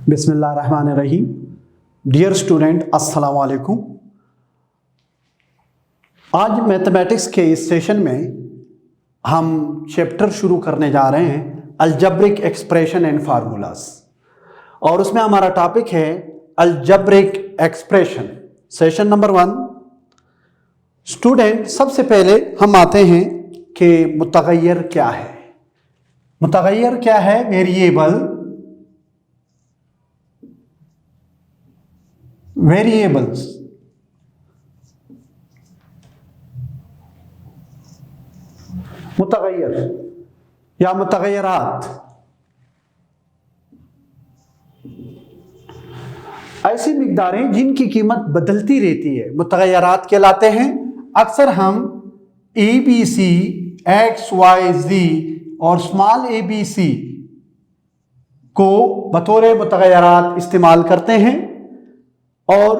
बिस्मिल्लाहिर्रहमानिर्रहीम। Dear student, अस्सलाम वालेकुम। आज मैथमेटिक्स के इस सेशन में हम चैप्टर शुरू करने जा रहे हैं अलजेब्रिक एक्सप्रेशन एंड फार्मूलाज, और उसमें हमारा टॉपिक है algebraic expression. Session number 1। Student, सबसे पहले हम आते हैं कि मुतगय्यर क्या है। मुतगय्यर क्या है? वेरिएबल्स। मुतगय्यर या मुतगय्यरात ऐसी मिकदारें जिनकी कीमत बदलती रहती है, मुतगय्यरात कहलाते हैं। अक्सर हम ABC, XYZ और स्मॉल ABC को बतौर मुतगय्यरात इस्तेमाल करते हैं, और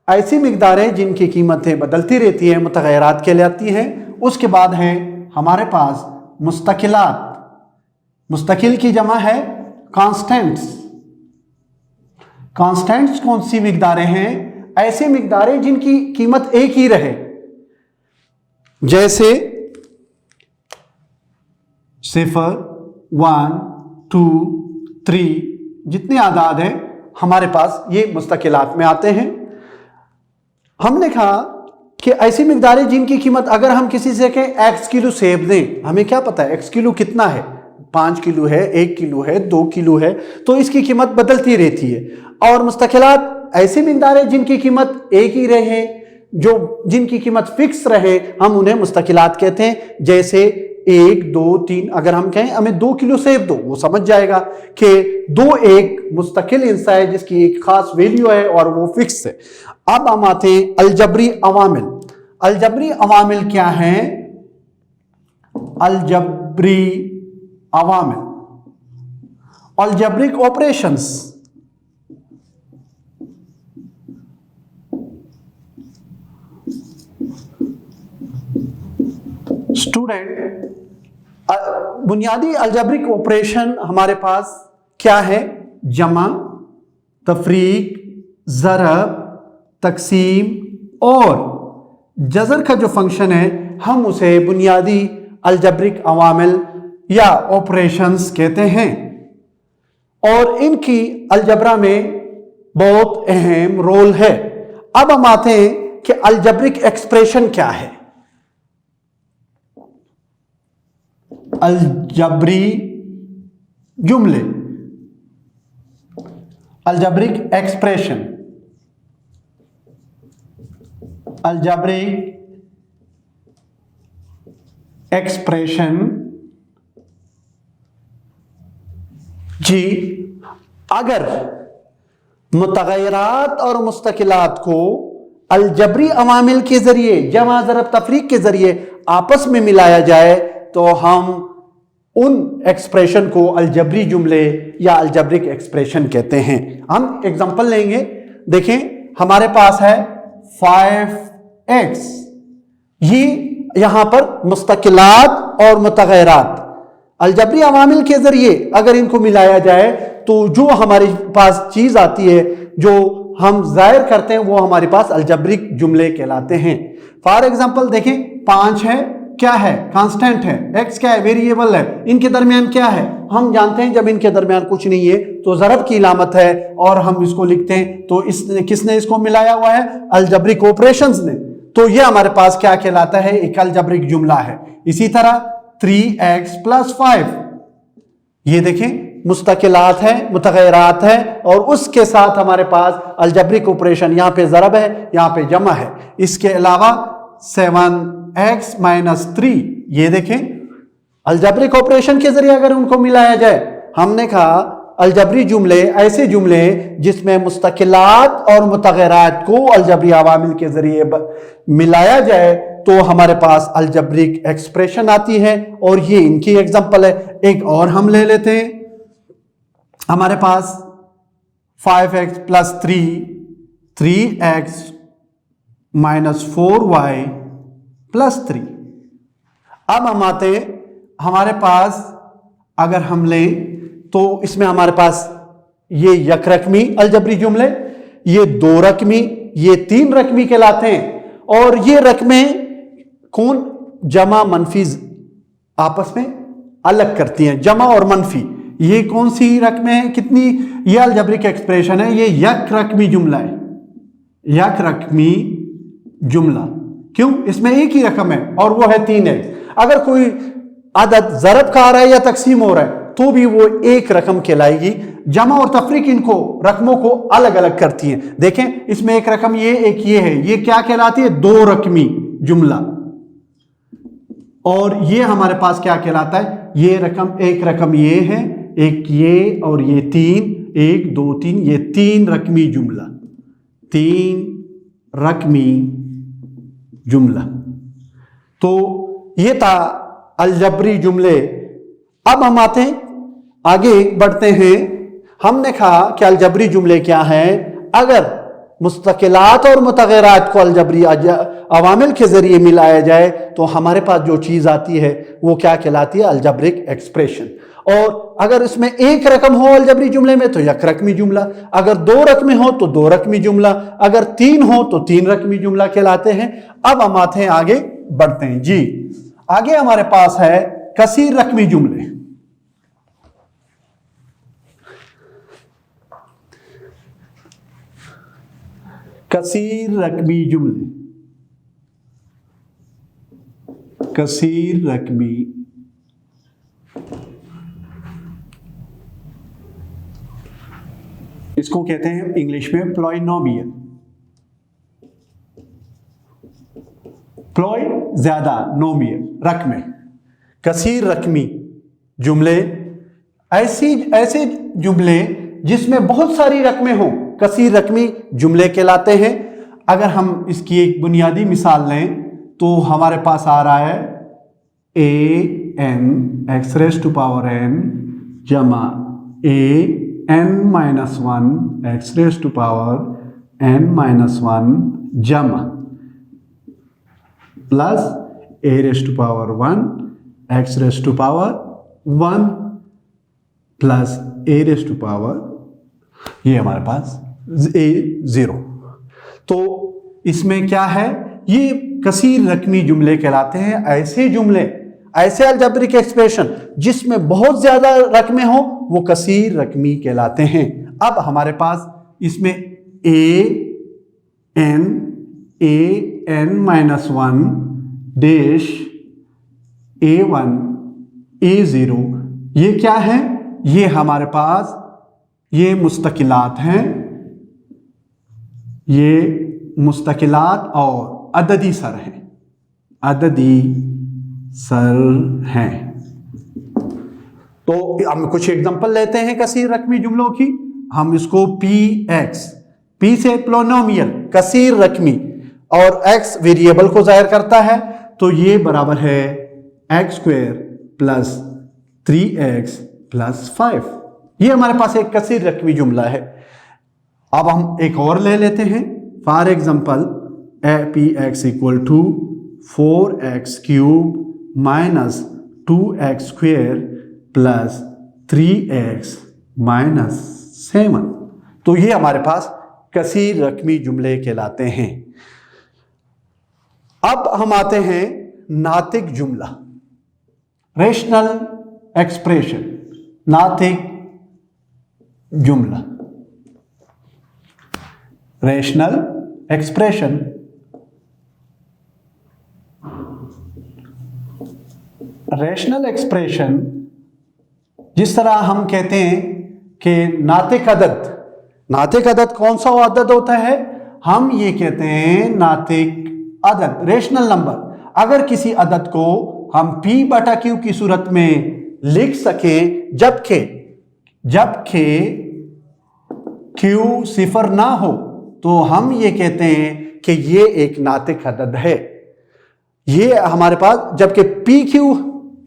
ऐसी मिकदारें जिनकी कीमतें बदलती रहती हैं मुतगय्यरात कहलाती हैं। उसके बाद है हमारे पास मुस्तकिलात। मुस्तकिल की जमा है कांस्टेंट्स। कांस्टेंट्स कौन सी मिकदारें हैं? ऐसी मिकदारें जिनकी कीमत एक ही रहे, जैसे 0, 1, 2, 3 जितने आदाद हैं हमारे पास ये मुस्तकिलात में आते हैं। हमने कहा कि ऐसी मिकदारें जिनकी कीमत, अगर हम किसी से कहें x किलो सेब दें, हमें क्या पता है x किलो कितना है? 5 किलो है, 1 किलो है, 2 किलो है, तो इसकी कीमत बदलती रहती है। और मुस्तकिलात ऐसी मिकदारें जिनकी कीमत एक ही रहे, जिनकी कीमत फिक्स रहे, हम उन्हें मुस्तकिलात कहते हैं। जैसे 1, 2, 3, अगर हम कहें हमें 2 किलो सेब दो, वो समझ जाएगा कि 2 एक मुस्तकिल हिस्सा है जिसकी एक खास वैल्यू है और वो फिक्स है। अब हम आते हैं अलजबरी अवामिल। अलजबरी अवामिल क्या है? अलजबरी अवामिल, अलजब्रिक ऑपरेशंस। स्टूडेंट, बुनियादी अलजेब्रिक ऑपरेशन हमारे पास क्या है? जमा, तफरीक, ज़रब, तकसीम और जज़र का जो फंक्शन है हम उसे बुनियादी अलजेब्रिक अवामिल या ऑपरेशंस कहते हैं, और इनकी अलजबरा में बहुत अहम रोल है। अब हम आते हैं कि अलजेब्रिक एक्सप्रेशन क्या है। अलजबरी जुमले, अलजेब्रिक एक्सप्रेशन। अलजेब्रिक एक्सप्रेशन जी, अगर मुतगय्यरात और मुस्तकिलात को अलजबरी अवामिल के जरिए, जमा, ज़रब, तफरीक के जरिए आपस में मिलाया जाए तो हम उन एक्सप्रेशन को अलजबरी जुमले या अलजब्रिक एक्सप्रेशन कहते हैं। हम एग्जांपल लेंगे। देखें, हमारे पास है 5x। ये यहां पर मुस्तकिलात और मुतगय्यरात अलजबरी अवामिल के जरिए अगर इनको मिलाया जाए तो जो हमारे पास चीज आती है, जो हम जाहिर करते हैं, वो हमारे पास अलजब्रिक जुमले कहलाते हैं। फॉर एग्जांपल देखें, 5 है, क्या है? कांस्टेंट है। x क्या है? वेरिएबल है। इनके दरमियान क्या है? हम जानते हैं जब इनके दरमियान कुछ नहीं है तो ज़रब की इलामत है और हम इसको लिखते हैं। तो किसने इसको मिलाया हुआ है? अलजब्रिक ऑपरेशंस ने। तो ये हमारे पास क्या कहलाता है? एक अलजब्रिक जुमला है। इसी तरह 3x + 5, ये देखें मुस्तकिलात है, मुतगय्यरात है, और उसके साथ हमारे पास अलजब्रिक ऑपरेशन, यहां पे ज़रब है, यहां पे जमा है। इसके अलावा 7x - 3, ये देखें अलजब्रिक ऑपरेशन के जरिए अगर उनको मिलाया जाए, हमने कहा अलजबरी जुमले ऐसे जुमले जिसमें मुस्तकिलात और मुतगय्यरात को अलजबरी अवामिल के जरिए मिलाया जाए तो हमारे पास अलजब्रिक एक्सप्रेशन आती है, और ये इनकी एग्जांपल है। एक और हम ले लेते हैं। हमारे पास 5x + 3, 3x - 4y + 3। अब हम आते हमारे पास, अगर हम लें तो इसमें हमारे पास ये यक रकमी अलजबरी जुमले, ये 2 रकमी, ये 3 रकमी कहलाते हैं। और ये रकमें कौन जमा मनफी आपस में अलग करती हैं, जमा और मनफी। ये कौन सी रकमें हैं, कितनी, ये अलजबरिक एक्सप्रेशन है, ये यक रकमी जुमला है, यक रकमी जुमला। क्यों? इसमें एक ही रकम है और वो है 3x। अगर कोई अदद ज़रब का आ रहा है या तकसीम हो रहा है तो भी वो एक रकम कहलाएगी। जमा और तफरीक इनको रकमों को अलग अलग करती हैं। देखें, इसमें एक रकम ये, एक ये है, ये क्या कहलाती है? 2 रकमी जुमला। और ये हमारे पास क्या कहलाता है? ये रकम, एक रकम ये है, एक ये और ये 3, 1 2 3, ये 3 रकमी जुमला, 3 रकमी जुमला। तो ये था अलजबरी जुमले। अब हम आते हैं, आगे बढ़ते हैं। हमने कहा कि अलजबरी जुमले क्या हैं। अगर मुस्तकिलात और मुतगैरात को अलजबरी अवामिल के जरिए मिलाया जाए तो हमारे पास जो चीज़ आती है वो क्या कहलाती है? Algebraic expression. और अगर इसमें एक रकम हो अलजबरी जुमले में तो यक रकमी जुमला, अगर 2 रकमें हो तो 2 रकमी जुमला, अगर 3 हो तो 3 रकमी जुमला कहलाते हैं। अब हम आते हैं, आगे बढ़ते हैं जी। आगे हमारे पास है कसीर रकमी जुमले। कसीर रकमी जुमले, कसीर रकमी, इसको कहते हैं इंग्लिश में प्लॉइनोमियल। प्लॉय ज्यादा, नोमियल रकमें। कसीर रकमी जुमले ऐसे जुमले जिसमें बहुत सारी रकमें हों, कसीर रकमी जुमले कहलाते हैं। अगर हम इसकी एक बुनियादी मिसाल लें तो हमारे पास आ रहा है an x raised to power n जमा an-1 x raised to power n-1 जमा plus a raised to power 1 x raised to power 1 plus a raised to power, ये हमारे पास a0। तो इसमें क्या है? ये कसीर रकमी जुमले कहलाते हैं। ऐसे जुमले, ऐसे अलजबरिक एक्सप्रेशन जिसमें बहुत ज्यादा रकमें हो वो कसीर रकमी कहलाते हैं। अब हमारे पास इसमें an-1 डैश a1 a0, ये क्या है? ये हमारे पास ये मुस्तकिलात हैं, ये मुस्तकिलात और अददी सर हैं, अददी सर हैं। तो हम कुछ एग्जांपल लेते हैं कसीर रकमी जुमलों की। हम इसको पी से प्लोनोमियल कसीर रकमी और x वेरिएबल को जाहिर करता है, तो ये बराबर है x² प्लस 3x प्लस 5। ये हमारे पास एक कसीर रकमी जुमला है। अब हम एक और ले लेते हैं। For example px equal to 4x³ minus 2x² plus 3x minus 7। तो ये हमारे पास कसीर रकमी जुमले कहलाते हैं। अब हम आते हैं नातिक जुमला, रेशनल एक्सप्रेशन, नातिक जुमला, रेशनल एक्सप्रेशन। रेशनल एक्सप्रेशन जिस तरह हम कहते हैं कि नातिक अदद, नातिक अदद कौन सा अदद होता है? हम ये कहते हैं नातिक अदद, रेशनल नंबर। अगर किसी अदद को हम p/q की सूरत में लिख सकें जबकि q सिफर ना हो, तो हम ये कहते हैं कि ये एक नातिक अदद है। ये हमारे पास, जबकि pq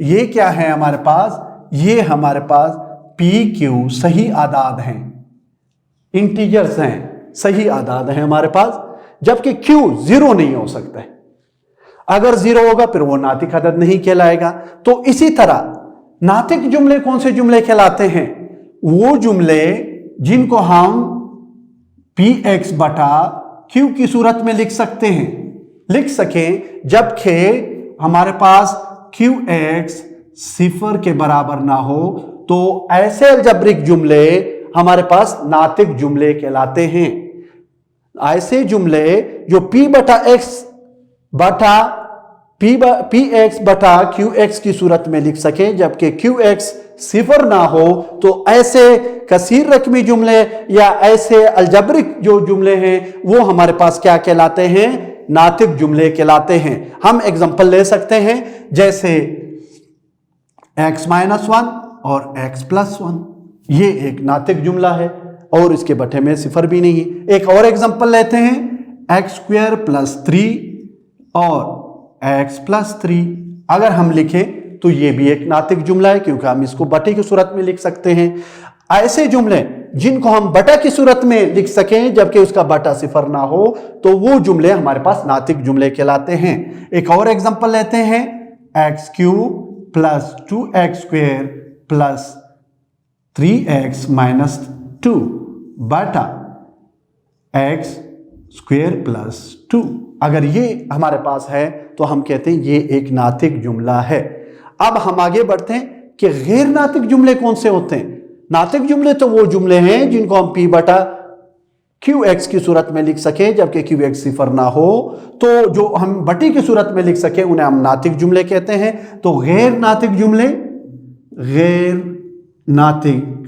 ये क्या है हमारे पास? ये हमारे पास pq सही आदाद हैं, इंटीजर्स हैं, सही आदाद हैं हमारे पास, जबकि q जीरो नहीं हो सकता है। अगर जीरो होगा फिर वो नातिक अदद नहीं कहलाएगा। तो इसी तरह नातिक जुमले कौन से जुमले कहलाते हैं? वो जुमले जिनको हम पी एक्स बटा क्यू की सूरत में लिख सकते हैं, लिख सकें जबकि हमारे पास क्यू एक्स सिफर के बराबर ना हो, तो ऐसे अलजेब्रिक जुमले हमारे पास नातिक जुमले कहलाते हैं। ऐसे जुमले जो पी बटा एक्स बटा पी एक्स बटा क्यू एक्स की सूरत में लिख सके जबकि क्यू एक्स सिफर ना हो, तो ऐसे कसीर रकमी जुमले या ऐसे अलजब्रिक जो जुमले हैं वो हमारे पास क्या कहलाते हैं, नातिक जुमले कहलाते हैं। हम एग्जांपल ले सकते हैं जैसे x माइनस 1 और x प्लस 1, ये एक नातिक जुमला है और इसके बटे में सिफर भी नहीं है। एक और एग्जांपल लेते हैं एक्स स्क्वायर प्लस 3 और x प्लस 3, अगर हम लिखें तो ये भी एक नातिक जुमला है क्योंकि हम इसको बटे की सूरत में लिख सकते हैं। ऐसे जुमले जिनको हम बटा की सूरत में लिख सकें जबकि उसका बटा सिफर ना हो, तो वो जुमले हमारे पास नातिक जुमले कहलाते हैं। एक और एग्जांपल लेते हैं x cube plus 2x square plus 3x minus 2 बटा x स्क्वायर प्लस 2। अगर ये हमारे पास है तो हम कहते हैं ये एक नातिक जुमला है। अब हम आगे बढ़ते हैं कि गैर नातिक जुमले कौन से होते हैं। नातिक जुमले तो वो जुमले हैं जिनको हम पी बटा क्यू एक्स की सूरत में लिख सके जबकि क्यू एक्स सिफर ना हो, तो जो हम बटी की सूरत में लिख सके उन्हें हम नातिक जुमले कहते हैं। तो गैर नातिक जुमले, गैर नातिक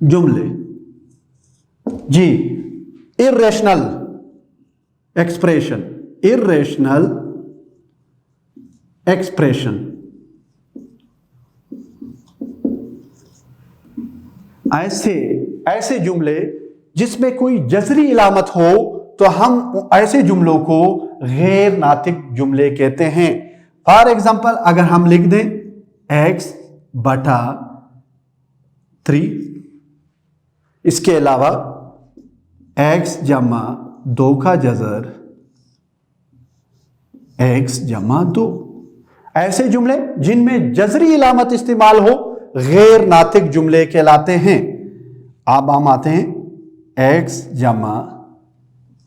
जुमले जी, इर्रेशनल एक्सप्रेशन, इर्रेशनल एक्सप्रेशन, ऐसे जुमले जिसमें कोई जज़री इलामत हो तो हम ऐसे जुमलों को गैर नातिक जुमले कहते हैं। फॉर एग्जाम्पल अगर हम लिख दें x बटा 3, इसके अलावा x जमा 2 का जज़र x जमा 2, ऐसे जुमले जिनमें जज़री इलामत इस्तेमाल हो गैर नातिक जुमले कहलाते हैं। अब हम आते हैं x जमा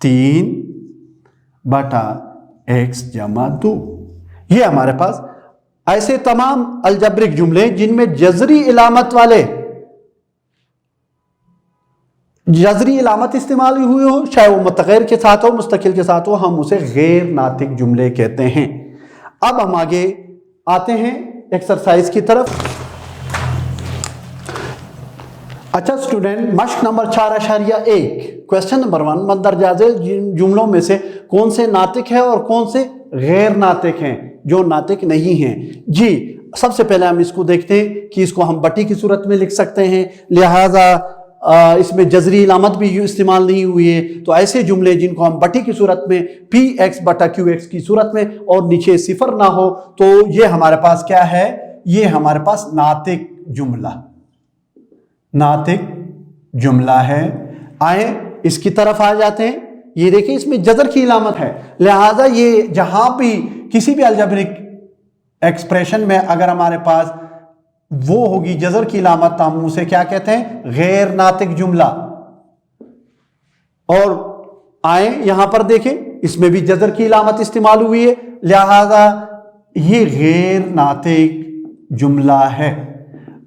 3 बटा x जमा 2, ये हमारे पास ऐसे तमाम अलजब्रिक जुमले जिनमें जज़री इलामत वाले, जज़री इलामत इस्तेमाल हुई हो, चाहे वो मुतग़य्यर के साथ हो मुस्तकिल के साथ हो, हम उसे गैर नातिक जुमले कहते हैं। अब हम आगे आते हैं एक्सरसाइज की तरफ। अच्छा स्टूडेंट, मश्क नंबर 4.1, क्वेश्चन नंबर 1, मंदरजा झेल जुमलों में से कौन से नातिक है और कौन से गैर नातिक हैं, जो नातिक नहीं हैं। जी सबसे पहले हम इसको देखते हैं कि इसको हम बटी की सूरत में लिख सकते हैं, लिहाजा इसमें जज़री इलामत भी इस्तेमाल नहीं हुई है। तो ऐसे जुमले जिनको हम बटी की सूरत में पी एक्स बटा क्यू एक्स की सूरत में और नीचे सिफर ना हो, तो ये हमारे पास क्या है, ये हमारे पास नातिक जुमला, नातिक जुमला है। आए इसकी तरफ आ जाते हैं। ये देखिए इसमें जज़र की इलामत है, लिहाजा ये जहां भी किसी भी अलजेब्रिक एक्सप्रेशन में अगर हमारे पास वो होगी जज़र की इलामत, तो हम उसे क्या कहते हैं, गैर नातिक जुमला। और आए यहां पर देखें इसमें भी जज़र की इलामत इस्तेमाल हुई है, लिहाजा ये गैर नातिक जुमला है।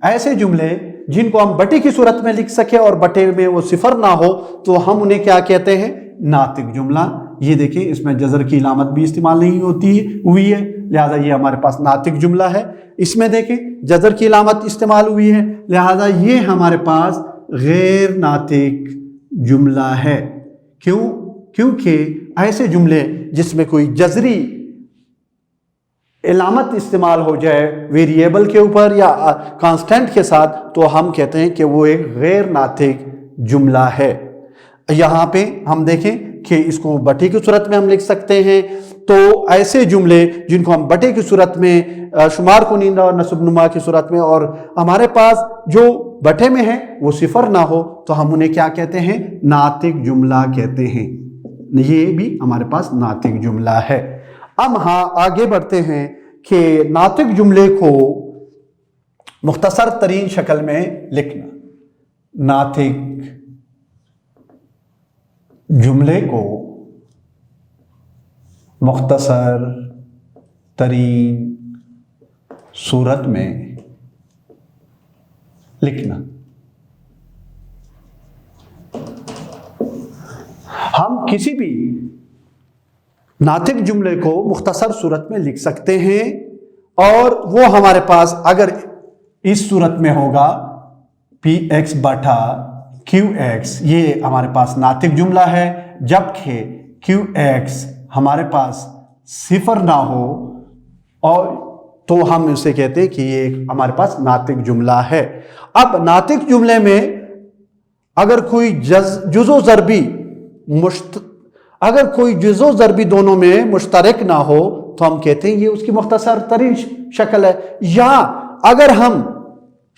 ऐसे जुमले जिनको हम बटे की सूरत में लिख सके और बटे में वो सिफर ना हो, तो हम उन्हें क्या कहते हैं, नातिक जुमला। ये देखिए इसमें जज़र की इलामत भी इस्तेमाल नहीं होती हुई है, लिहाजा ये हमारे पास नातिक जुमला है। इसमें देखें जज़र की इलामत इस्तेमाल हुई है, लिहाजा ये हमारे पास गैर नातिक जुमला है। क्यों? क्योंकि ऐसे जुमले जिसमें कोई जज़री इलामत इस्तेमाल हो जाए वेरिएबल के ऊपर या कांस्टेंट के साथ, तो हम कहते हैं कि वो एक गैर नातिक जुमला है। यहाँ पे हम देखें कि इसको बटे की सूरत में हम लिख सकते हैं। तो ऐसे जुमले जिनको हम बटे की सूरत में शुमार कुनीदा और नस्ब-नुमा की सूरत में और हमारे पास जो बटे में है वो सिफर ना हो, तो हम उन्हें क्या कहते हैं, नातिक जुमला कहते हैं। ये भी हमारे पास नातिक जुमला है। अब हाँ आगे बढ़ते हैं कि नातिक जुमले को मुख्तसर तरीन शक्ल में लिखना। नातिक जुमले को मुख्तसर तरीन सूरत में लिखना। हम किसी भी नातिक जुमले को मुख्तसर सूरत में लिख सकते हैं और वो हमारे पास अगर इस सूरत में होगा px बटा qx, ये हमारे पास नातिक जुमला है, जबकि qx हमारे पास सिफर ना हो और तो हम उसे कहते हैं कि ये हमारे पास नातिक जुमला है। अब नातिक जुमले में अगर कोई जुज़ो ज़रबी अगर कोई जुज़ो ज़रबी दोनों में मुश्तरक ना हो तो हम कहते हैं ये उसकी मुख्तसर तरीन शक्ल है। या अगर हम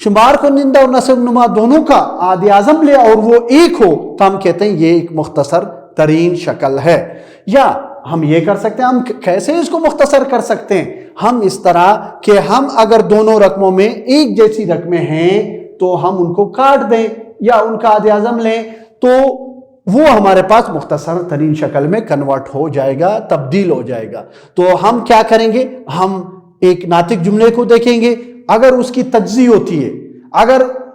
शुमार कुनिंदा और नस्ब नुमा दोनों का आदि आज़म ले और वो एक हो तो हम कहते हैं ये एक मुख्तसर तरीन शक्ल है। या हम ये कर सकते हैं, हम कैसे इसको मुख्तसर कर सकते हैं, हम इस तरह कि हम अगर दोनों रकमों में एक जैसी रकमें हैं तो हम उनको काट दें या उनका आदि आज़म लें तो वो हमारे पास मुख्तसर तरीन शक्ल में कन्वर्ट हो जाएगा, तब्दील हो जाएगा। तो हम क्या करेंगे, हम एक नातिक जुमले को देखेंगे, अगर उसकी तज्जी होती है, अगर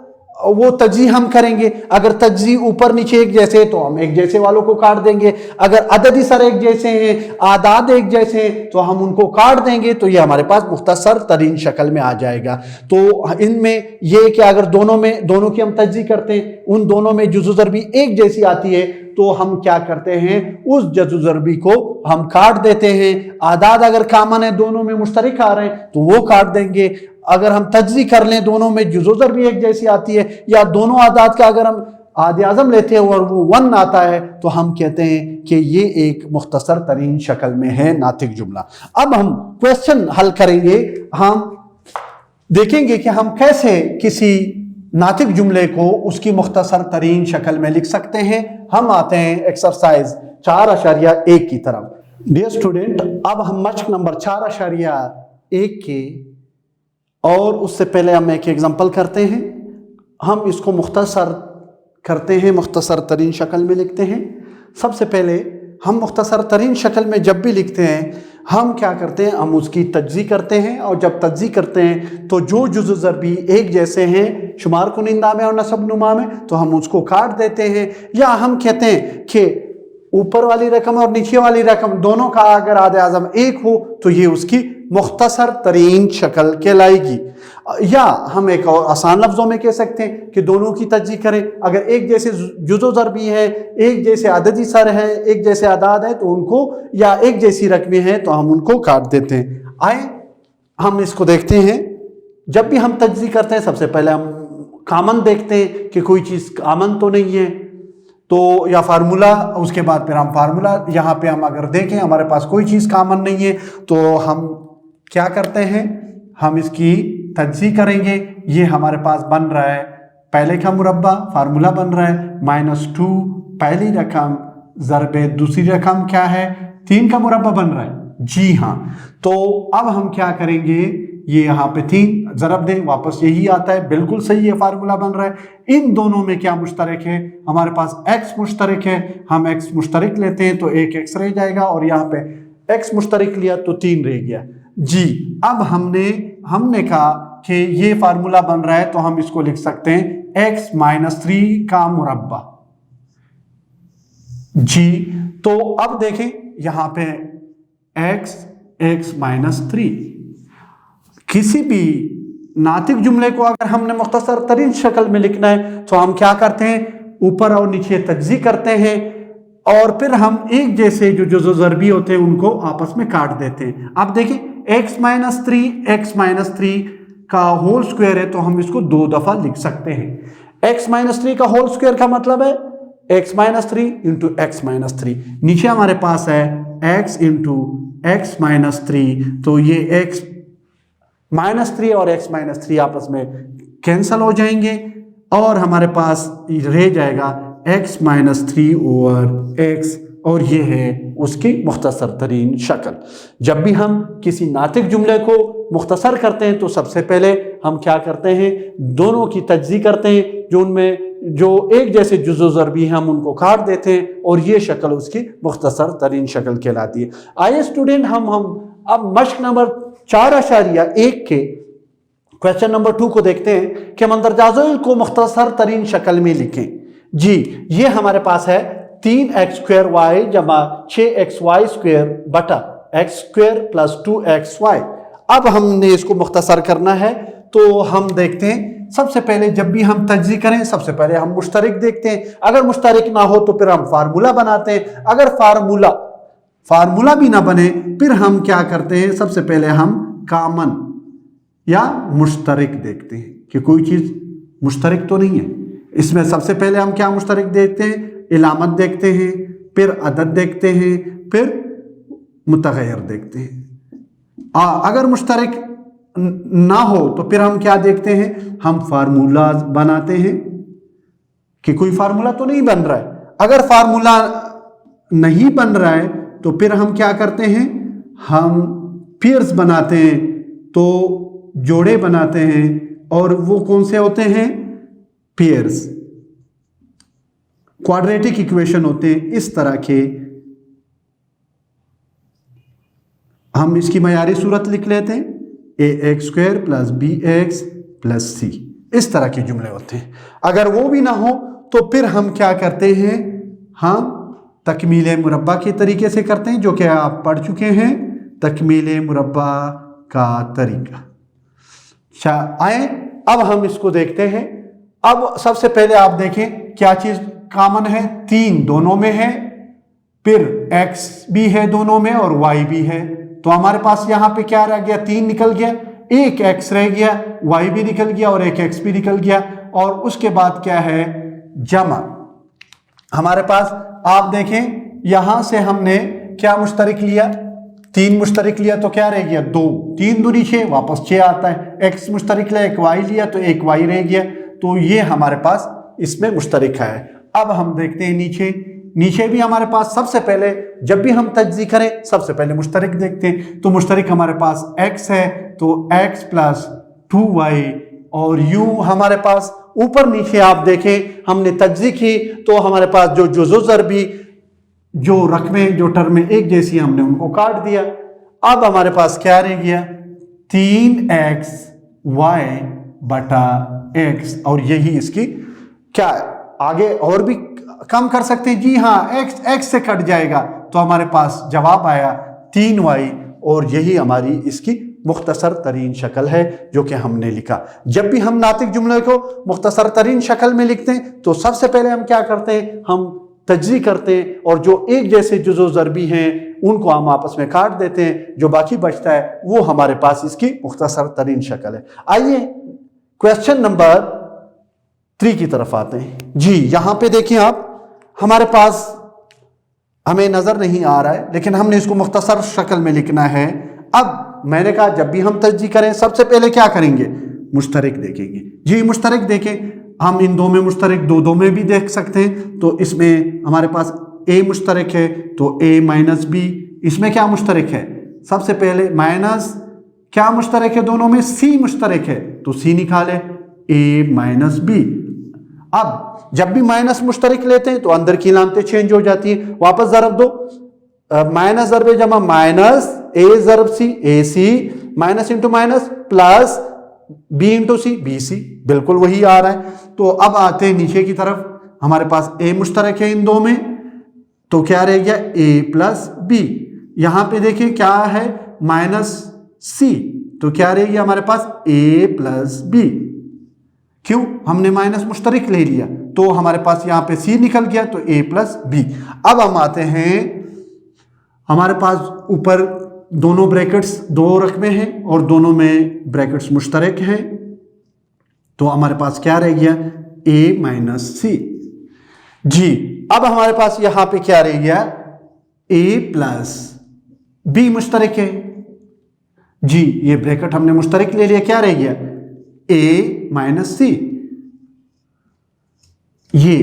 वो तज्जी हम करेंगे, अगर तज्जी ऊपर नीचे एक जैसे तो हम एक जैसे वालों को काट देंगे, अगर अददी सर एक जैसे हैं, आदाद एक जैसे हैं तो हम उनको काट देंगे, तो ये हमारे पास मुख्तसर तरीन शक्ल में आ जाएगा। तो इनमें ये कि अगर दोनों की हम तज्जी करते हैं, उन दोनों में जुज़ो ज़रबी एक जैसी आती है तो हम क्या करते हैं, उस जुज़ो ज़रबी को हम काट देते हैं। आदाद अगर कामन है, दोनों में मुश्तरक आ रहे हैं तो वो काट देंगे। अगर हम तज्जी कर लें, दोनों में जुज़ो ज़रबी एक जैसी आती है या दोनों आदाद का अगर हम आदि आज़म लेते हैं और वो 1 आता है तो हम कहते हैं कि ये एक मुख्तसर तरीन शक्ल में है नातिक जुमला। अब हम क्वेश्चन हल करेंगे, हम देखेंगे कि हम कैसे किसी नातिक जुमले को उसकी मुख्तसर तरीन शक्ल में लिख सकते हैं। हम आते हैं एक्सरसाइज 4.1 की तरफ। डियर स्टूडेंट, अब हम मश्क नंबर 4.1 के और उससे पहले हम एक एग्जांपल करते हैं। हम इसको मुख्तसर करते हैं, मुख्तसर तरीन शक्ल में लिखते हैं। सबसे पहले हम मुख्तसर तरीन शक्ल में जब भी लिखते हैं हम क्या करते हैं, हम उसकी तज्जी करते हैं और जब तज्जी करते हैं तो जो जुज़ो ज़रबी एक जैसे हैं शुमार कुनिंदा में और नस्ब नुमा में तो हम उसको काट देते हैं। या हम कहते हैं कि ऊपर वाली रकम और नीचे वाली रकम दोनों का अगर आदे आज़म एक हो तो ये उसकी मुख्तसर तरीन शक्ल कहलाएगी। या हम एक और आसान लफ्ज़ों में कह सकते हैं कि दोनों की तज्जी करें, अगर एक जैसे जुज़ो ज़रबी है, एक जैसे अददी सर है, एक जैसे आदाद है तो उनको, या एक जैसी रकमें हैं तो हम उनको काट देते हैं। आए हम इसको देखते हैं। जब भी हम तज्जी करते हैं सबसे पहले हम कामन देखते हैं कि कोई चीज़ कामन तो नहीं है तो, या फार्मूला, उसके बाद फिर हम फार्मूला, यहाँ पे हम अगर देखें हमारे पास कोई चीज़ कामन नहीं है तो हम क्या करते हैं, हम इसकी तज्जी करेंगे। ये हमारे पास बन रहा है पहले का मुरब्बा, फार्मूला बन रहा है -2 पहली रकम ज़रबे दूसरी रकम क्या है 3 का मुरब्बा बन रहा है। जी हाँ, तो अब हम क्या करेंगे, ये यहाँ पे 3 ज़रब दें, वापस यही आता है, बिल्कुल सही है, फार्मूला बन रहा है। इन दोनों में क्या मुश्तरक है, हमारे पास x मुश्तरक है, हम x मुश्तरक लेते हैं तो एक x रह जाएगा और यहाँ पे x मुश्तरक लिया तो 3 रह गया। जी, अब हमने कहा कि ये फार्मूला बन रहा है तो हम इसको लिख सकते हैं x-3 का मुरब्बा। जी, तो अब देखें यहाँ पे x-3, किसी भी नातिक जुमले को अगर हमने मुख्तसर तरीन शक्ल में लिखना है तो हम क्या करते हैं, ऊपर और नीचे तज्जी करते हैं और फिर हम एक जैसे जो जुज़ो ज़रबी होते हैं उनको आपस में काट देते हैं। अब देखिए x-3 का होल स्क्वायर है तो हम इसको 2 दफा लिख सकते हैं। x-3 का होल स्क्वायर का मतलब है x-3 इंटू x-3, नीचे हमारे पास है x इंटू x-3, तो ये x-3 और x-3 आपस में कैंसल हो जाएंगे और हमारे पास रह जाएगा x-3 ओवर x, और ये है उसकी मुख्तसर तरीन शक्ल। जब भी हम किसी नातिक जुमले को मुख्तसर करते हैं तो सबसे पहले हम क्या करते हैं, दोनों की तज्ज़ी करते हैं, जो उनमें जो एक जैसे जुज़ो ज़रबी हैं हम उनको काट देते हैं और ये शक्ल उसकी मुख्तसर तरीन शक्ल कहलाती है। आइए स्टूडेंट, हम अब मश्क नंबर 4.1 के क्वेश्चन नंबर 2 को देखते हैं कि मंदरजाज़ोल को मुख्तसर तरीन शक्ल में लिखें। जी, ये हमारे पास है 3x² जमा 6xy² बटा x² प्लस 2xy। अब हमने इसको मुख्तसर करना है तो हम देखते हैं, सबसे पहले जब भी हम तज्ज़ी करें सबसे पहले हम मुश्तरिक देखते हैं। अगर मुश्तरिक ना हो तो फिर हम फार्मूला बनाते हैं। अगर फार्मूला भी ना बने फिर हम क्या करते हैं, सबसे पहले हम कामन या मुश्तरिक देखते हैं कि कोई चीज़ मुश्तरिक तो नहीं है। इसमें सबसे पहले हम क्या मुश्तरिक देखते हैं, इलामत देखते हैं, फिर अदद देखते हैं, फिर मुतग़य्यर देखते हैं। अगर मुश्तरिक ना हो तो फिर हम क्या देखते हैं, हम फार्मूला बनाते हैं कि कोई फार्मूला तो नहीं बन रहा है। अगर फार्मूला नहीं बन रहा है तो फिर हम क्या करते हैं, हम पेयर्स बनाते हैं, तो जोड़े बनाते हैं, और वो कौन से होते हैं, पेयर्स, क्वाड्रेटिक इक्वेशन होते हैं। इस तरह के हम इसकी मयारी सूरत लिख लेते हैं, ax² plus bx plus c, इस तरह के जुमले होते हैं। अगर वो भी ना हो तो फिर हम क्या करते हैं, हम तकमील मुरब्बा के तरीके से करते हैं, जो कि आप पढ़ चुके हैं, तकमील मुरब्बा का तरीका। आए अब हम इसको देखते हैं। अब सबसे पहले आप देखें क्या चीज कॉमन है, 3 दोनों में है, फिर x भी है दोनों में और y भी है। तो हमारे पास यहां पे क्या रह गया, 3 निकल गया, एक x रह गया, y भी निकल गया और एक x भी निकल गया, और उसके बाद क्या है, जमा। हमारे पास आप देखें यहां से हमने क्या मुश्तरिक लिया, 3 मुश्तरिक लिया तो क्या रह गया, 2, 3 दूनी 6, वापस 6 आता है। x मुश्तरिक लिया, एक y लिया तो एक y रह गया। तो ये हमारे पास इसमें मुश्तरिक है। अब हम देखते हैं नीचे भी हमारे पास, सबसे पहले जब भी हम तज्ज़ी करें सबसे पहले मुश्तरिक देखते हैं। तो मुश्तरिक हमारे पास x है तो x प्लस 2y, और u हमारे पास ऊपर नीचे आप देखें हमने तज्ज़ी की तो हमारे पास जो जुज़ो ज़रबी, जो रकमें, जो टर्में एक जैसी, हमने उनको काट दिया। अब हमारे पास क्या रह गया, 3xy बटा x, और यही इसकी क्या, आगे और भी कम कर सकते हैं, जी हाँ, x से कट जाएगा तो हमारे पास जवाब आया 3y, और यही हमारी इसकी मुख्तसर तरीन शक्ल है जो कि हमने लिखा। जब भी हम नातिक जुमले को मुख्तसर तरीन शक्ल में लिखते हैं तो सबसे पहले हम क्या करते हैं, हम तज्ज़ी करते हैं, और जो एक जैसे जुज़ो ज़रबी हैं उनको हम आपस में काट देते हैं, जो बाकी बचता है वो हमारे पास इसकी मुख्तसर तरीन शक्ल है। आइए क्वेश्चन नंबर 3 की तरफ आते हैं। जी, यहां पे देखिए आप, हमारे पास हमें नजर नहीं आ रहा है लेकिन हमने इसको मुख्तसर शक्ल में लिखना है। अब मैंने कहा जब भी हम तज्ज़ी करें सबसे पहले क्या करेंगे, मुश्तरिक देखेंगे। जी, मुश्तरिक देखें, हम इन 2 में मुश्तरिक 2 में भी देख सकते हैं। तो इसमें हमारे पास a मुश्तरिक है तो a माइनस b, इसमें क्या मुश्तरिक है, सबसे पहले माइनस, क्या मुश्तरिक है दोनों में, c मुश्तरिक है तो c निकाले, a माइनस b। अब जब भी माइनस मुश्तरिक लेते हैं तो अंदर की लामतें चेंज हो जाती है, वापस ज़रब दो, माइनस ज़रब जमा माइनस a ज़रब c, ac minus into minus plus b into C, bc, बिल्कुल वही आ रहा है। तो अब आते हैं नीचे की तरफ, हमारे पास a मुश्तरक है इन 2 में तो क्या रह गया, a प्लस b। यहां पे देखिए क्या है, माइनस c, तो क्या रह गया हमारे पास a प्लस b। क्यों, हमने माइनस मुश्तरिक ले लिया तो हमारे पास यहां पे c निकल गया तो a प्लस b। अब हम आते हैं, हमारे पास ऊपर दोनों ब्रैकेट्स 2 रकमें हैं और दोनों में ब्रैकेट्स मुश्तरक हैं, तो हमारे पास क्या रह गया, a माइनस c। जी, अब हमारे पास यहां पे क्या रह गया, a प्लस b मुश्तरक है। जी, ये ब्रैकेट हमने मुश्तरक ले लिया, क्या रह गया, a माइनस c। ये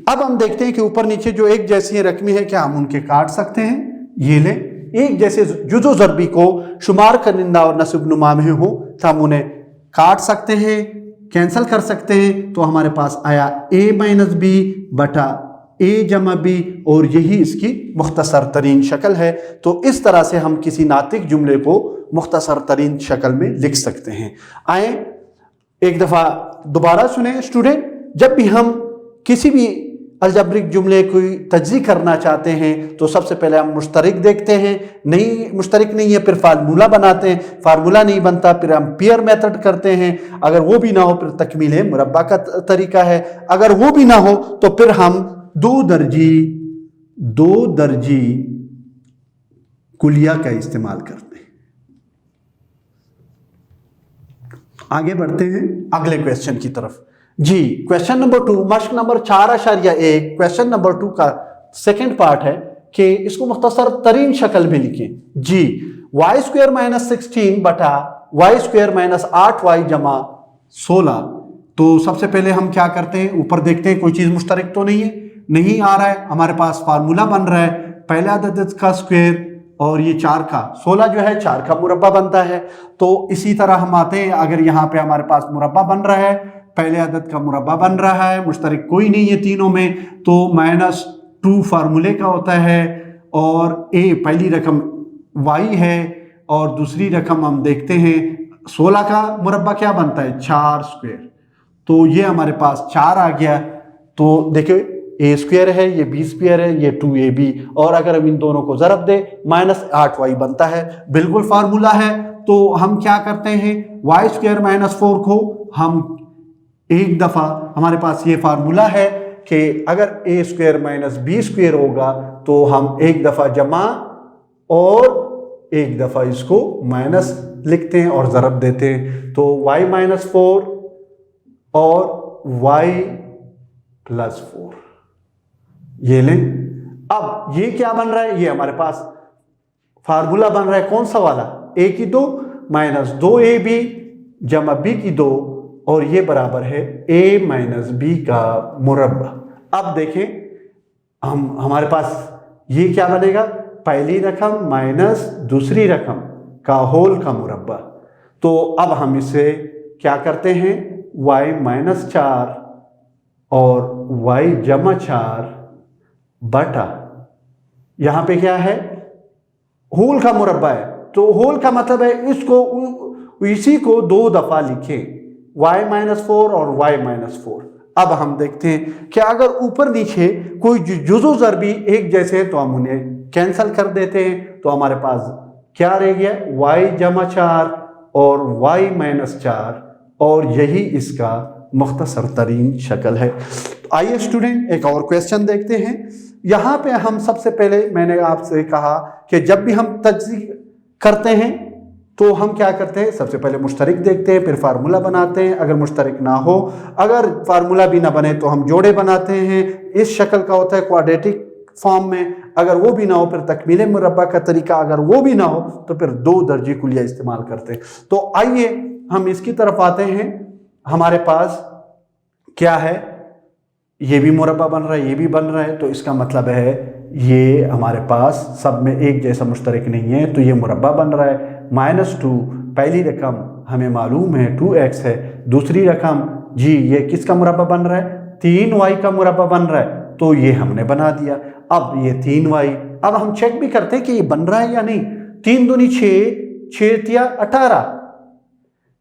अब हम देखते हैं कि ऊपर नीचे जो एक जैसी रकमी है क्या हम उनके काट सकते हैं। ये ले, एक जैसे जुज़ो ज़रबी को शुमार करनिंदा और नस्ब नुमा में हो तो हम उन्हें काट सकते हैं, कैंसिल कर सकते हैं। तो हमारे पास आया a माइनस बी बटा a जमा बी, और यही इसकी मुख्तसर तरीन शक्ल है। तो इस तरह से हम किसी नातिक जुमले को मुख्तसर तरीन शक्ल में लिख सकते हैं। आए एक दफ़ा दोबारा सुने स्टूडेंट, जब भी हम किसी भी अलजब्रिक जुमले को तज्ज़ी करना चाहते हैं तो सबसे पहले हम मुश्तरिक देखते हैं, नहीं मुश्तरिक नहीं है फिर फार्मूला बनाते हैं, फार्मूला नहीं बनता फिर हम पेयर मेथड करते हैं, अगर वो भी ना हो फिर तकमील मुरब्बा का तरीका है, अगर वो भी ना हो तो फिर हम दो दर्जी कुलिया का इस्तेमाल करते हैं। आगे बढ़ते हैं अगले क्वेश्चन की तरफ। जी क्वेश्चन नंबर 2 मश्क नंबर 4.1 क्वेश्चन नंबर 2 का सेकंड पार्ट है कि इसको मुख्तसर तरीन शक्ल में लिखें। जी y² माइनस 16 बटा y² माइनस 8y जमा 16। तो सबसे पहले हम क्या करते हैं, ऊपर देखते हैं कोई चीज मुश्तरक तो नहीं है, नहीं आ रहा है, हमारे पास फार्मूला बन रहा है पहला अदद का स्क्वायर और ये 4 का 16 जो है 4 का मुरब्बा बनता है। तो इसी तरह हम आते हैं, अगर यहाँ पे हमारे पास मुरब्बा बन रहा है, पहले अदद का मुरब्बा बन रहा है, मुश्तरक कोई नहीं है तीनों में, तो -2 फार्मूले का होता है और a पहली रकम y है और दूसरी रकम हम देखते हैं 16 का मुरब्बा क्या बनता है 4 स्क्वायर। तो ये हमारे पास 4 आ गया। तो देखिए a स्क्वायर है, ये b स्क्वायर है, ये 2ab, और अगर हम इन दोनों को ज़रब दे -8y बनता है, बिल्कुल फार्मूला है। तो हम क्या करते हैं, y² माइनस 4 को हम एक दफ़ा, हमारे पास ये फार्मूला है कि अगर a² माइनस b² होगा तो हम एक दफ़ा जमा और एक दफ़ा इसको माइनस लिखते हैं और ज़रब देते हैं। तो y माइनस 4 और y प्लस 4 ये लें। अब ये क्या बन रहा है, ये हमारे पास फार्मूला बन रहा है कौन सा वाला, a की 2 माइनस 2ab जमा b की 2, और ये बराबर है a माइनस b का मुरब्बा। अब देखें हमारे पास ये क्या बनेगा, पहली रकम माइनस दूसरी रकम का होल का मुरब्बा। तो अब हम इसे क्या करते हैं, y माइनस 4 और y जमा 4 बटा, यहां पे क्या है होल का मुरब्बा है, तो होल का मतलब है इसको इसी को 2 दफा लिखें, y माइनस 4 और y माइनस 4। अब हम देखते हैं कि अगर ऊपर नीचे कोई जुज़ो ज़रबी एक जैसे हैं तो हम उन्हें कैंसिल कर देते हैं। तो हमारे पास क्या रह गया, y जमा 4 और y माइनस 4, और यही इसका मुख्तसर तरीन शक्ल है। तो आइए स्टूडेंट एक और क्वेश्चन देखते हैं। यहाँ पे हम सबसे पहले, मैंने आपसे कहा कि जब भी हम तज्ज़ी करते हैं तो हम क्या करते हैं, सबसे पहले मुश्तरिक देखते हैं, फिर फार्मूला बनाते हैं, अगर मुश्तरिक ना हो, अगर फार्मूला भी ना बने तो हम जोड़े बनाते हैं, इस शक्ल का होता है क्वाड्रेटिक फॉर्म में, अगर वो भी ना हो फिर तकमील मुरब्बा का तरीका, अगर वो भी ना हो तो फिर 2 दर्जी कुलिया इस्तेमाल करते हैं। तो आइए हम इसकी तरफ आते हैं। हमारे पास क्या है, ये भी मुरब्बा बन रहा है, ये भी बन रहा है, तो इसका मतलब है ये हमारे पास सब में एक जैसा मुश्तरक नहीं है, तो ये मुरब्बा बन रहा है। -2 पहली रकम हमें मालूम है 2x है, दूसरी रकम जी ये किसका मुरब्बा बन रहा है, 3y का मुरब्बा बन रहा है, तो ये हमने बना दिया। अब ये 3y, अब हम चेक भी करते हैं कि ये बन रहा है या नहीं। 3 दूनी 6, 6 तिया 18,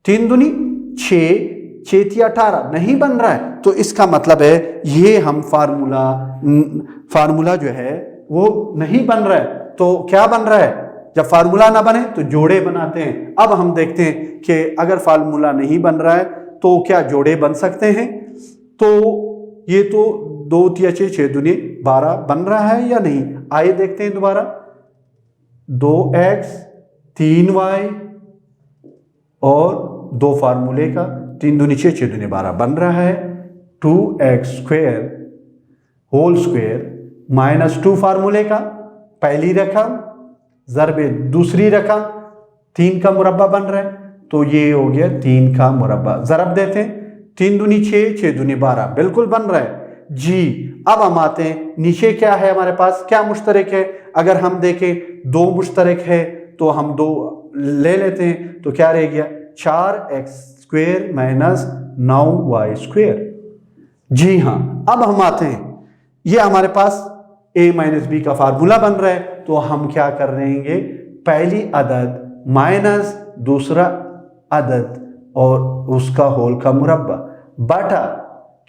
3 दूनी 6, 6 तिया 18 नहीं बन रहा है, तो इसका मतलब है ये हम फार्मूला जो है वो नहीं बन रहा है। तो क्या बन रहा है, जब फार्मूला ना बने तो जोड़े बनाते हैं। अब हम देखते हैं कि अगर फार्मूला नहीं बन रहा है तो क्या जोड़े बन सकते हैं। तो ये तो 2 तिया 6, 6 दूनी 12 बन रहा है या नहीं, आइए देखते हैं दोबारा। 2x 3y और 2 फार्मूले का 3 दूनी 6, 6 दूनी 12 बन रहा है। 2x² होल स्क्वायर -2 फार्मूले का पहली रकम ज़रबे दूसरी रकम 3 का मुरब्बा बन रहा है, तो ये हो गया 3 का मुरब्बा। ज़रब देते हैं, 3 दूनी 6, 6 दूनी 12 बिल्कुल बन रहा है जी। अब हम आते हैं नीचे क्या है हमारे पास, क्या मुश्तरक है। अगर हम देखें 2 मुश्तरक है तो हम 2 ले लेते हैं, तो क्या रह गया 4x² माइनस 9y²। जी हाँ, अब हम आते हैं, ये हमारे पास a माइनस बी का फार्मूला बन रहा है, तो हम क्या कर रहेंगे, पहली अदद माइनस दूसरा अदद और उसका होल का मुरब्बा बटा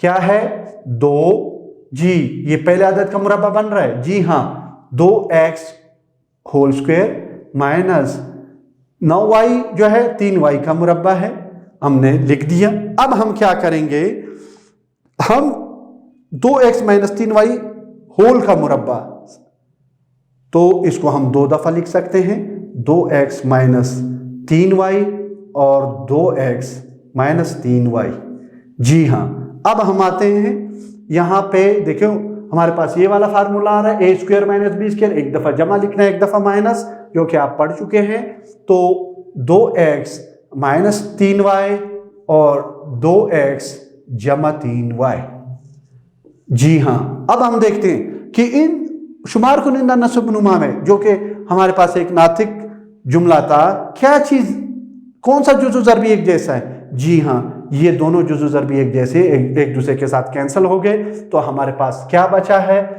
क्या है 2। जी, ये पहले अदद का मुरब्बा बन रहा है, जी हाँ, 2x² माइनस 9y जो है 3y का मुरब्बा है, हमने लिख दिया। अब हम क्या करेंगे, हम 2x माइनस 3y होल का मुरब्बा, तो इसको हम 2 दफा लिख सकते हैं, 2x माइनस 3y और 2x माइनस 3y। जी हाँ, अब हम आते हैं यहां पे, देखो हमारे पास ये वाला फार्मूला आ रहा है a² माइनस b², एक दफा जमा लिखना है एक दफा माइनस, जो कि आप पढ़ चुके हैं। तो 2x माइनस 3y और 2x जमा 3y। जी हाँ, अब हम देखते हैं कि इन शुमार कुनिंदा नस्ब नुमा में, जो कि हमारे पास एक नातिक जुमला था, क्या चीज, कौन सा जुज़ु ज़रबी एक जैसा है। जी हाँ, ये दोनों जुज़ु ज़रबी एक जैसे एक दूसरे के साथ कैंसिल हो गए, तो हमारे पास क्या बचा है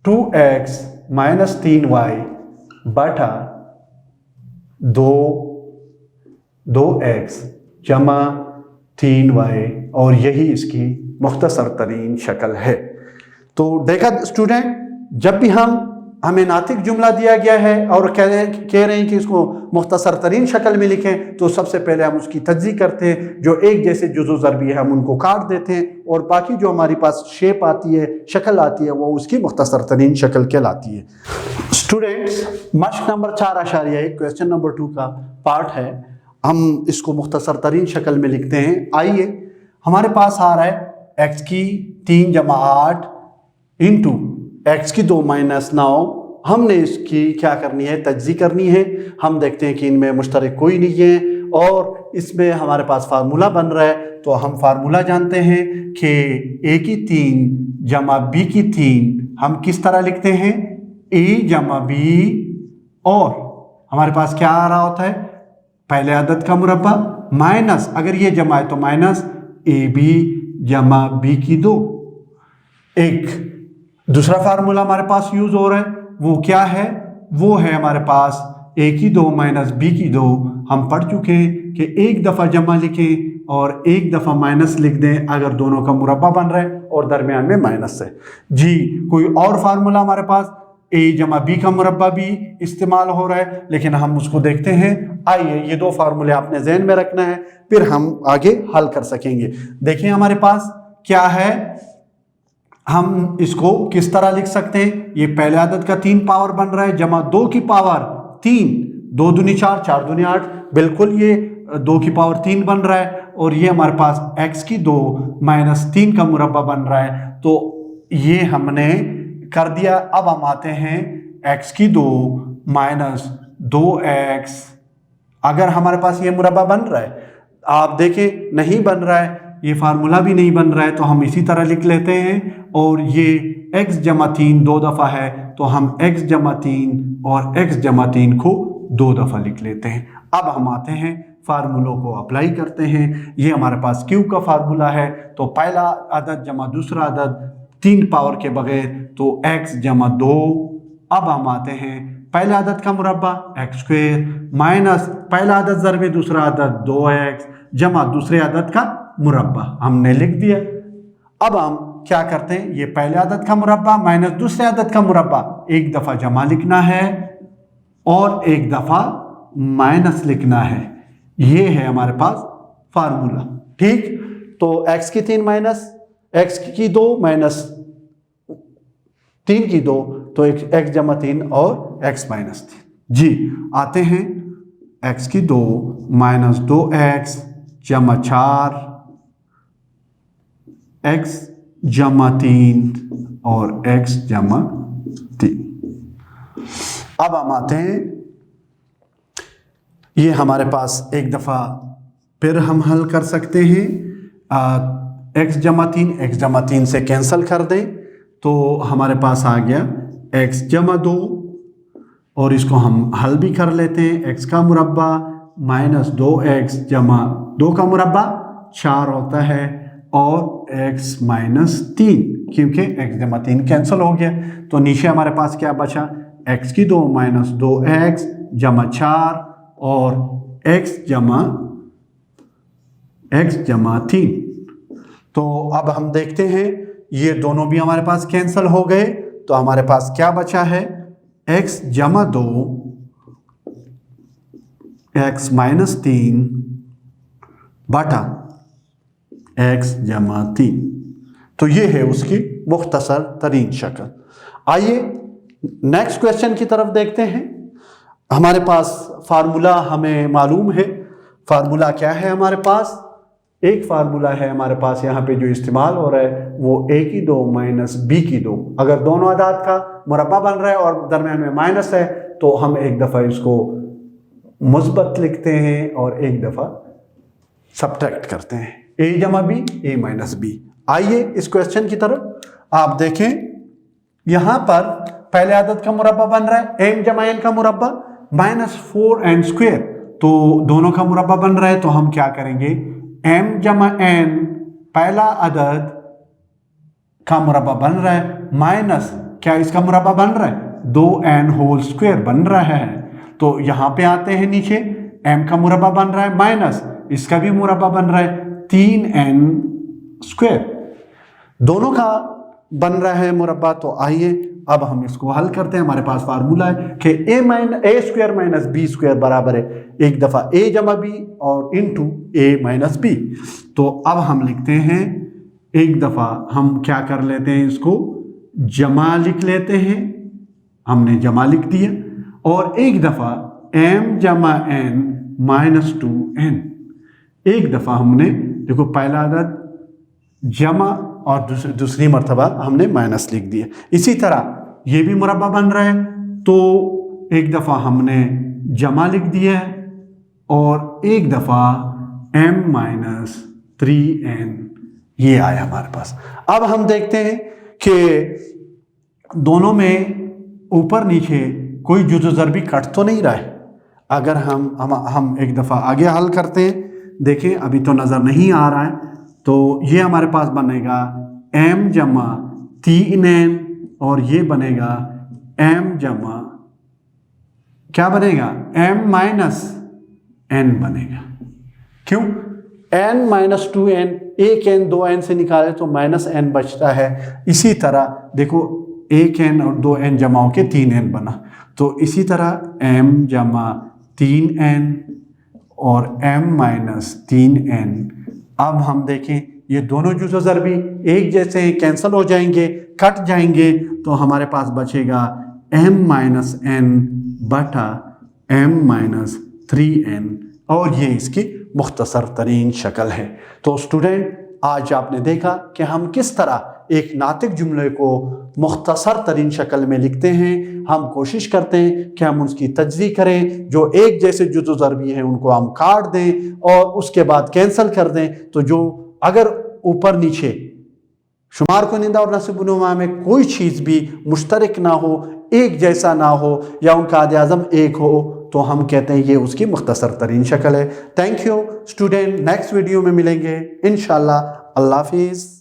2x माइनस 3y बटा 2x जमा 3y, और यही इसकी मुख्तसर तरीन शक्ल है। तो देखा स्टूडेंट, जब भी हमें नातिक जुमला दिया गया है और कह रहे हैं कि इसको मुख्तसर तरीन शक्ल में लिखें, तो सबसे पहले हम उसकी तज्ज़ी करते हैं, जो एक जैसे जुज़ु ज़रबी है हम उनको काट देते हैं, और बाकी जो हमारी पास शेप आती है, शक्ल आती है, वो उसकी मुख्तसर तरीन शक्ल कहलाती है। स्टूडेंट्स, मश्क नंबर 4.1 क्वेश्चन नंबर 2 का पार्ट है, हम इसको मुख्तसर तरीन शक्ल में लिखते हैं। आइए, हमारे पास आ रहा है x की 3 जमा 8 इंटू x की 2 माइनस 9। हमने इसकी क्या करनी है, तज्ज़ी करनी है। हम देखते हैं कि इनमें मुश्तरक कोई नहीं है, और इसमें हमारे पास फार्मूला बन रहा है, तो हम फार्मूला जानते हैं कि a की 3 जमा b की 3 हम किस तरह लिखते हैं, a जमा b, और हमारे पास क्या आ रहा होता है, पहले अदद का मुरब्बा माइनस, अगर ये जमा है तो माइनस ab जमा b की 2। एक दूसरा फार्मूला हमारे पास यूज हो रहा है, वो क्या है, वो है हमारे पास a की 2 माइनस b की 2। हम पढ़ चुके हैं कि एक दफा जमा लिखें और एक दफा माइनस लिख दें अगर दोनों का मुरब्बा बन रहा है और दरमियान में माइनस है। जी, कोई और फार्मूला हमारे पास a जमा b का मुरब्बा भी इस्तेमाल हो रहा है, लेकिन हम उसको देखते हैं। आइए, ये 2 फार्मूले आपने जहन में रखना है, फिर हम आगे हल कर सकेंगे। देखिए हमारे पास क्या है, हम इसको किस तरह लिख सकते हैं, ये पहले आदत का 3 पावर बन रहा है जमा 2 की पावर 3, 2 दूनी 4, 4 दूनी 8, बिल्कुल ये 2 की पावर 3 बन रहा है, और ये हमारे पास x की 2 माइनस 3 का मुरब्बा बन रहा है, तो ये हमने कर दिया। अब हम आते हैं x की 2 माइनस 2x, अगर हमारे पास ये मुरब्बा बन रहा है, आप देखें नहीं बन रहा है, ये फार्मूला भी नहीं बन रहा है, तो हम इसी तरह लिख लेते हैं, और ये x जमा 3 2 दफ़ा है, तो हम x जमा 3 और x जमा 3 को 2 दफ़ा लिख लेते हैं। अब हम आते हैं फार्मूलों को अप्लाई करते हैं। ये हमारे पास q का फार्मूला है, तो पहला अदद जमा दूसरा अदद 3 पावर के बगैर, तो x जमा 2। अब हम आते हैं पहला अदद का मुरब्बा x² माइनस पहला अदद ज़रबे दूसरा अदद 2x जमा दूसरे अदद का मुरब्बा, हमने लिख दिया। अब हम क्या करते हैं, ये पहले अदद का मुरब्बा माइनस दूसरे अदद का मुरब्बा, एक दफा जमा लिखना है और एक दफा माइनस लिखना है। ये है हमारे पास फार्मूला, ठीक। तो x की 3 माइनस x की 2 माइनस 3 की 2, तो x जमा 3 और x माइनस 3। जी, आते हैं x की 2 माइनस 2x जमा 4, x जमा 3 और x जमा 3। अब हम आते हैं, ये हमारे पास एक दफ़ा फिर हम हल कर सकते हैं। x जमा 3, x जमा 3 से कैंसिल कर दें तो हमारे पास आ गया x जमा 2, और इसको हम हल भी कर लेते हैं। x का मुरब्बा माइनस 2x जमा 2 का मुरब्बा 4 होता है, और x माइनस 3, क्योंकि x जमा 3 कैंसिल हो गया। तो नीचे हमारे पास क्या बचा, x की 2 माइनस 2x जमा 4 और x जमा 3। तो अब हम देखते हैं ये दोनों भी हमारे पास कैंसिल हो गए, तो हमारे पास क्या बचा है, x जमा 2 x माइनस 3 बटा x जमा 3। तो ये है उसकी मुख्तसर तरीन शक्ल। आइए नेक्स्ट क्वेश्चन की तरफ देखते हैं। हमारे पास फार्मूला हमें मालूम है। फार्मूला क्या है हमारे पास, एक फार्मूला है हमारे पास यहाँ पे जो इस्तेमाल हो रहा है वो a की 2 माइनस b की 2। अगर दोनों अदाद का मुरब्बा बन रहा है और दरम्यान में माइनस है तो हम एक दफ़ा इसको मुस्बत लिखते हैं और एक दफ़ा सब्ट्रैक्ट करते हैं, a जमा b a माइनस b। आइए इस क्वेश्चन की तरफ आप देखें। यहाँ पर पहले आदत का मुरब्बा बन रहा है m जमा n का मुरब्बा माइनस 4n स्क्वेयर, तो दोनों का मुरब्बा बन रहा है तो हम क्या करेंगे, m जमा n पहला अदद का मुरब्बा बन रहा है माइनस क्या इसका मुरब्बा बन रहा है 2n होल स्क्वायर बन रहा है। तो यहाँ पे आते हैं नीचे, m का मुरब्बा बन रहा है माइनस इसका भी मुरब्बा बन रहा है 3n स्क्वायर, दोनों का बन रहा है मुरब्बा। तो आइए अब हम इसको हल करते हैं। हमारे पास फार्मूला है कि a square minus b square बराबर है एक दफ़ा a जमा b और इंटू a माइनस b। तो अब हम लिखते हैं, एक दफ़ा हम क्या कर लेते हैं, इसको जमा लिख लेते हैं, हमने जमा लिख दिया, और एक दफ़ा m जमा n माइनस 2n, एक दफ़ा हमने देखो पहला अदद जमा और दूसरी मर्तबा हमने माइनस लिख दिया। इसी तरह ये भी मुरब्बा बन रहा है तो एक दफ़ा हमने जमा लिख दिया है और एक दफ़ा m माइनस 3n, ये आया हमारे पास। अब हम देखते हैं कि दोनों में ऊपर नीचे कोई जुज़ो ज़रबी कट तो नहीं रहा है। अगर हम एक दफ़ा आगे हल करते हैं, देखें अभी तो नज़र नहीं आ रहा है, तो ये हमारे पास बनेगा m जमा 3n और ये बनेगा m जमा क्या बनेगा m माइनस n बनेगा। क्यों, n माइनस 2n, एक n 2n से निकाले तो माइनस n बचता है। इसी तरह देखो एक n और 2n जमा होके 3n बना, तो इसी तरह m जमा 3n और m माइनस 3n। अब हम देखें ये दोनों जुज़ो ज़रबी एक जैसे हैं, कैंसिल हो जाएंगे, कट जाएंगे, तो हमारे पास बचेगा m माइनस n बटा m माइनस 3n, और ये इसकी मुख्तसर तरीन शक्ल है। तो स्टूडेंट, आज आपने देखा कि हम किस तरह एक नातिक जुमले को मुख्तसर तरीन शक्ल में लिखते हैं। हम कोशिश करते हैं कि हम उसकी तजज़ी करें, जो एक जैसे जुज़ो ज़रबी हैं उनको हम काट दें और उसके बाद कैंसिल कर दें। तो जो अगर ऊपर नीचे शुमार कुनिंदा और नस्ब नुमा में कोई चीज़ भी मुश्तरक ना हो, एक जैसा ना हो, या उनका आदे आज़म एक हो, तो हम कहते हैं ये उसकी मुख्तसर तरीन शक्ल है। Thank you student, next video में मिलेंगे इंशाअल्लाह। अल्लाह हाफिज़।